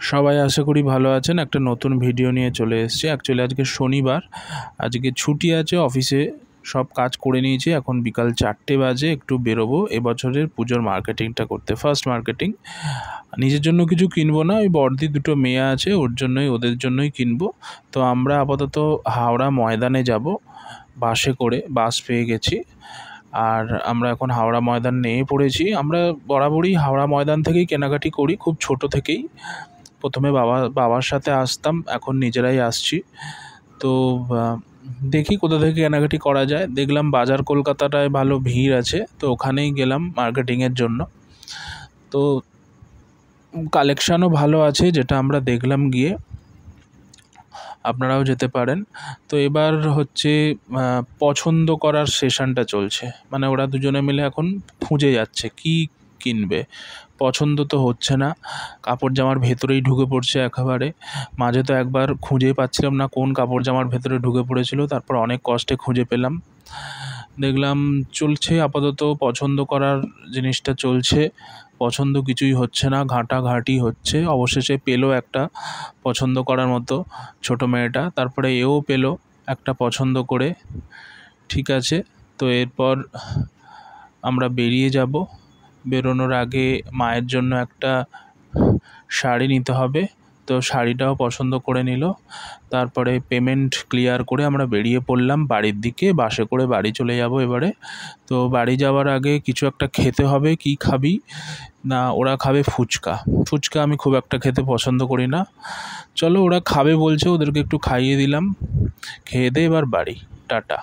সবাই আশা করি ভালো আছেন। একটা নতুন ভিডিও নিয়ে চলে এসেছি। অ্যাকচুয়ালি আজকে শনিবার, আজকে ছুটি আছে, অফিসে সব কাজ করে নিয়েছি। এখন বিকাল 4টে বাজে, একটু বেরোবো এবছরের পুজোর মার্কেটিংটা করতে, ফার্স্ট মার্কেটিং। নিজের জন্য কিছু কিনবো না, ওই বড়দি দুটো মেয়ে আছে ওর জন্যই, ওদের জন্যই কিনবো। তো আমরা আপাতত হাওড়া ময়দানে যাব বাসে করে, বাস পেয়ে গেছি। আর আমরা এখন হাওড়া ময়দান নেমে পড়েছি। আমরা বরাবরই হাওড়া ময়দান থেকেই কেনাকাটি করি, খুব ছোট থেকেই। প্রথমে বাবার সাথে আসতাম, এখন নিজেরাই আসছি। তো দেখি কোথা থেকে কেনাকাটি করা যায়। দেখলাম বাজার কলকাতাটায় ভালো ভিড় আছে, তো ওখানেই গেলাম মার্কেটিংয়ের জন্য। তো কালেকশানও ভালো আছে, যেটা আমরা দেখলাম গিয়ে। আপনারাও যেতে পারেন। তো এবার হচ্ছে পছন্দ করার সেশনটা চলছে, মানে ওরা দুজনে মিলে এখন খুঁজে যাচ্ছে কি কিনবে। পছন্দ তো হচ্ছে না, কাপড় জামার ভেতরেই ঢুকে পড়ছে একেবারে। মাঝে তো একবার খুঁজেই পাচ্ছিলাম না কোন কাপড় জামার ভেতরে ঢুকে পড়েছিল, তারপর অনেক কষ্টে খুঁজে পেলাম। দেখলাম চলছে আপাতত, পছন্দ করার জিনিসটা চলছে। পছন্দ কিছুই হচ্ছে না, ঘাঁটাঘাঁটি হচ্ছে। অবশেষে পেলো একটা পছন্দ করার মতো ছোট মেয়েটা, তারপরে এও পেলো একটা পছন্দ করে। ঠিক আছে, তো এরপর আমরা বেরিয়ে যাব। বেরোনোর আগে মায়ের জন্য একটা শাড়ি নিতে হবে, তো শাড়িটাও পছন্দ করে নিল। তারপরে পেমেন্ট ক্লিয়ার করে আমরা বেরিয়ে পড়লাম বাড়ির দিকে। বাসে করে বাড়ি চলে যাব এবারে। তো বাড়ি যাওয়ার আগে কিছু একটা খেতে হবে। কি খাবি না, ওরা খাবে ফুচকা। ফুচকা আমি খুব একটা খেতে পছন্দ করি না। চলো, ওরা খাবে বলছে, ওদেরকে একটু খাইয়ে দিলাম। খেয়ে দিয়ে এবার বাড়ি। টাটা।